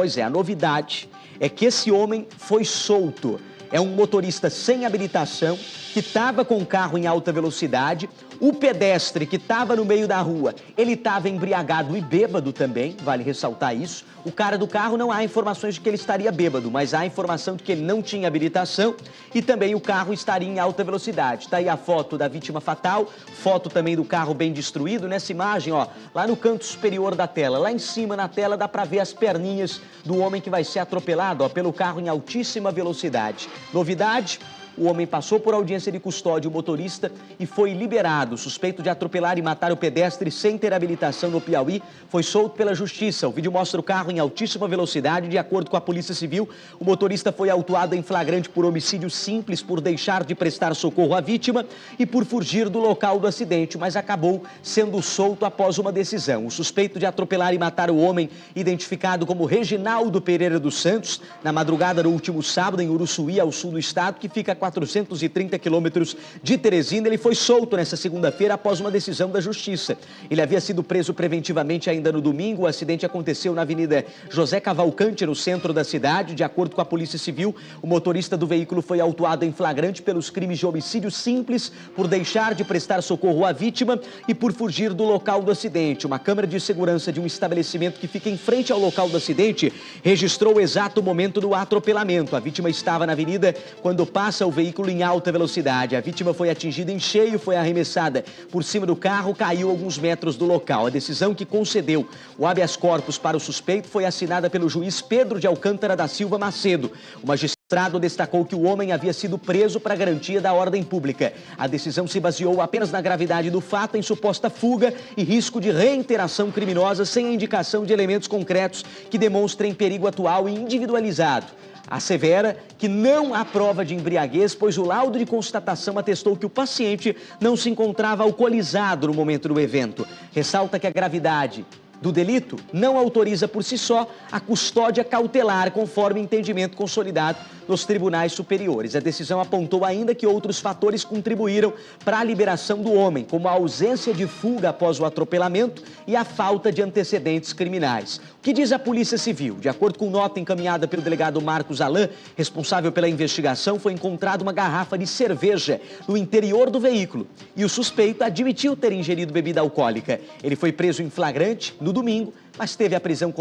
Pois é, a novidade é que esse homem foi solto. É um motorista sem habilitação que estava com o carro em alta velocidade. O pedestre que estava no meio da rua, ele estava embriagado e bêbado também, vale ressaltar isso. O cara do carro, não há informações de que ele estaria bêbado, mas há informação de que ele não tinha habilitação e também o carro estaria em alta velocidade. Está aí a foto da vítima fatal, foto também do carro bem destruído. Nessa imagem, ó, lá no canto superior da tela, lá em cima na tela dá para ver as perninhas do homem que vai ser atropelado, ó, pelo carro em altíssima velocidade. Novidade: o homem passou por audiência de custódia, o motorista, e foi liberado. Suspeito de atropelar e matar o pedestre sem ter habilitação no Piauí, foi solto pela justiça. O vídeo mostra o carro em altíssima velocidade. De acordo com a Polícia Civil, o motorista foi autuado em flagrante por homicídio simples, por deixar de prestar socorro à vítima e por fugir do local do acidente, mas acabou sendo solto após uma decisão. O suspeito de atropelar e matar o homem, identificado como Reginaldo Pereira dos Santos, na madrugada do último sábado, em Uruçuí, ao sul do estado, que fica a 430 quilômetros de Teresina, ele foi solto nesta segunda-feira após uma decisão da Justiça. Ele havia sido preso preventivamente ainda no domingo. O acidente aconteceu na Avenida José Cavalcante, no centro da cidade. De acordo com a Polícia Civil, o motorista do veículo foi autuado em flagrante pelos crimes de homicídio simples, por deixar de prestar socorro à vítima e por fugir do local do acidente. Uma câmera de segurança de um estabelecimento que fica em frente ao local do acidente registrou o exato momento do atropelamento. A vítima estava na avenida quando passa o veículo em alta velocidade. A vítima foi atingida em cheio, foi arremessada por cima do carro, caiu alguns metros do local. A decisão que concedeu o habeas corpus para o suspeito foi assinada pelo juiz Pedro de Alcântara da Silva Macedo. O magistrado destacou que o homem havia sido preso para garantia da ordem pública. A decisão se baseou apenas na gravidade do fato, em suposta fuga e risco de reiteração criminosa, sem a indicação de elementos concretos que demonstrem perigo atual e individualizado. Assevera que não há prova de embriaguez, pois o laudo de constatação atestou que o paciente não se encontrava alcoolizado no momento do evento. Ressalta que a gravidade do delito não autoriza por si só a custódia cautelar, conforme entendimento consolidado nos tribunais superiores. A decisão apontou ainda que outros fatores contribuíram para a liberação do homem, como a ausência de fuga após o atropelamento e a falta de antecedentes criminais. O que diz a Polícia Civil? De acordo com nota encaminhada pelo delegado Marcos Alain, responsável pela investigação, foi encontrada uma garrafa de cerveja no interior do veículo e o suspeito admitiu ter ingerido bebida alcoólica. Ele foi preso em flagrante no domingo, mas teve a prisão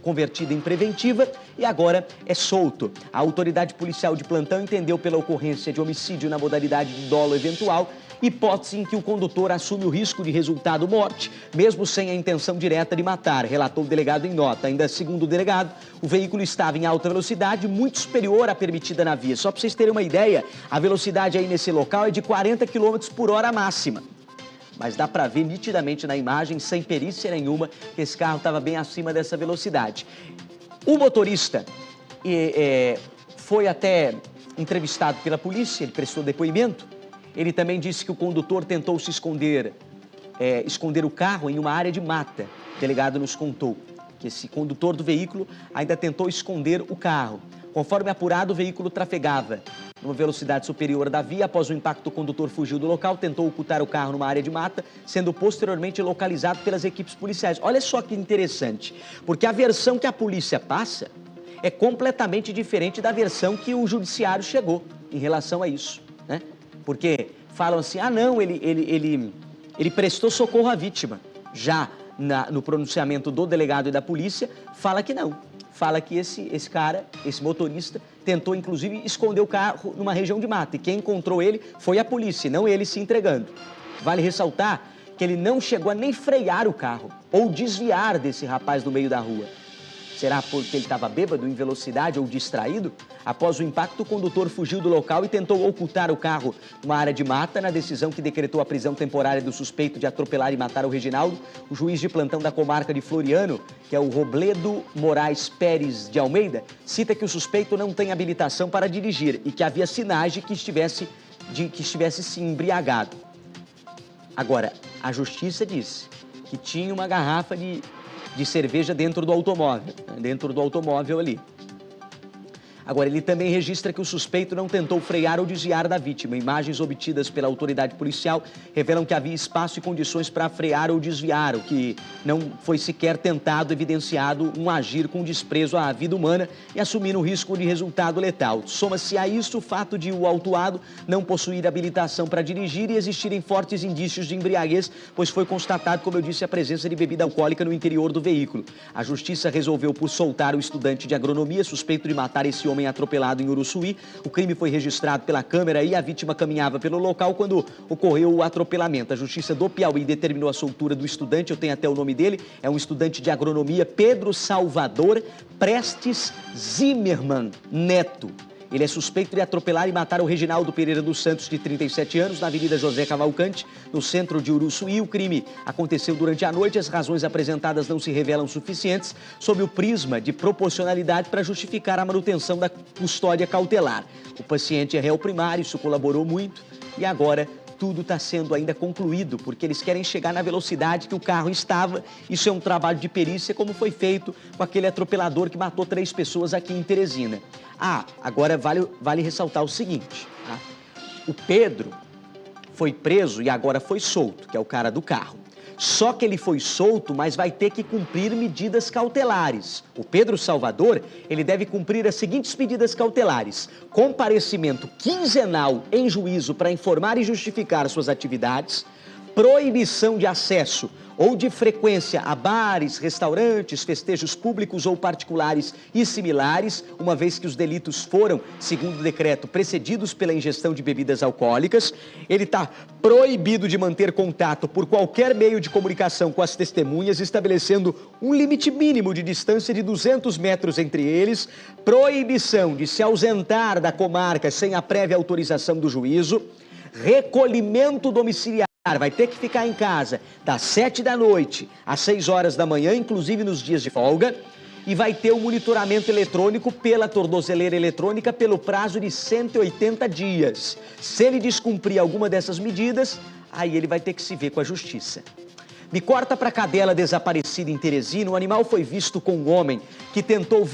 convertida em preventiva e agora é solto. A autoridade policial de plantão entendeu pela ocorrência de homicídio na modalidade de dolo eventual, hipótese em que o condutor assume o risco de resultado morte, mesmo sem a intenção direta de matar, relatou o delegado em nota. Ainda segundo o delegado, o veículo estava em alta velocidade, muito superior à permitida na via. Só para vocês terem uma ideia, a velocidade aí nesse local é de 40 km por hora máxima. Mas dá para ver nitidamente na imagem, sem perícia nenhuma, que esse carro estava bem acima dessa velocidade. O motorista foi até entrevistado pela polícia, ele prestou depoimento. Ele também disse que o condutor tentou se esconder o carro em uma área de mata. O delegado nos contou que esse condutor do veículo ainda tentou esconder o carro. Conforme apurado, o veículo trafegava numa velocidade superior da via. Após o impacto, o condutor fugiu do local, tentou ocultar o carro numa área de mata, sendo posteriormente localizado pelas equipes policiais. Olha só que interessante, porque a versão que a polícia passa é completamente diferente da versão que o judiciário chegou em relação a isso, né? Porque falam assim, ah não, ele prestou socorro à vítima. Já no pronunciamento do delegado e da polícia, fala que não. Fala que esse cara, esse motorista, tentou inclusive esconder o carro numa região de mata. E quem encontrou ele foi a polícia, não ele se entregando. Vale ressaltar que ele não chegou a nem frear o carro ou desviar desse rapaz no meio da rua. Será porque ele estava bêbado, em velocidade ou distraído? Após o impacto, o condutor fugiu do local e tentou ocultar o carro numa área de mata. Na decisão que decretou a prisão temporária do suspeito de atropelar e matar o Reginaldo, o juiz de plantão da comarca de Floriano, que é o Robledo Moraes Pérez de Almeida, cita que o suspeito não tem habilitação para dirigir e que havia sinais de que estivesse se embriagado. Agora, a justiça disse que tinha uma garrafa de cerveja dentro do automóvel ali. Agora, ele também registra que o suspeito não tentou frear ou desviar da vítima. Imagens obtidas pela autoridade policial revelam que havia espaço e condições para frear ou desviar, o que não foi sequer tentado, evidenciado um agir com desprezo à vida humana e assumir um risco de resultado letal. Soma-se a isso o fato de o autuado não possuir habilitação para dirigir e existirem fortes indícios de embriaguez, pois foi constatado, como eu disse, a presença de bebida alcoólica no interior do veículo. A justiça resolveu por soltar o estudante de agronomia suspeito de matar esse homem atropelado em Uruçuí. O crime foi registrado pela câmera e a vítima caminhava pelo local quando ocorreu o atropelamento. A justiça do Piauí determinou a soltura do estudante, eu tenho até o nome dele, é um estudante de agronomia, Pedro Salvador Prestes Zimmermann Neto. Ele é suspeito de atropelar e matar o Reginaldo Pereira dos Santos, de 37 anos, na Avenida José Cavalcante, no centro de Uruçuí. O crime aconteceu durante a noite. As razões apresentadas não se revelam suficientes sob o prisma de proporcionalidade para justificar a manutenção da custódia cautelar. O paciente é réu primário, isso colaborou muito e agora tudo está sendo ainda concluído, porque eles querem chegar na velocidade que o carro estava. Isso é um trabalho de perícia, como foi feito com aquele atropelador que matou 3 pessoas aqui em Teresina. Agora vale ressaltar o seguinte, tá? O Pedro foi preso e agora foi solto, que é o cara do carro. Só que ele foi solto, mas vai ter que cumprir medidas cautelares. O Pedro Salvador, ele deve cumprir as seguintes medidas cautelares: comparecimento quinzenal em juízo para informar e justificar suas atividades, proibição de acesso ou de frequência a bares, restaurantes, festejos públicos ou particulares e similares, uma vez que os delitos foram, segundo o decreto, precedidos pela ingestão de bebidas alcoólicas. Ele está proibido de manter contato por qualquer meio de comunicação com as testemunhas, estabelecendo um limite mínimo de distância de 200 metros entre eles, proibição de se ausentar da comarca sem a prévia autorização do juízo, recolhimento domiciliar. Vai ter que ficar em casa das 7 da noite às 6 horas da manhã, inclusive nos dias de folga, e vai ter o monitoramento eletrônico pela tornozeleira eletrônica pelo prazo de 180 dias. Se ele descumprir alguma dessas medidas, aí ele vai ter que se ver com a justiça. Me corta para a cadela desaparecida em Teresina. O animal foi visto com um homem que tentou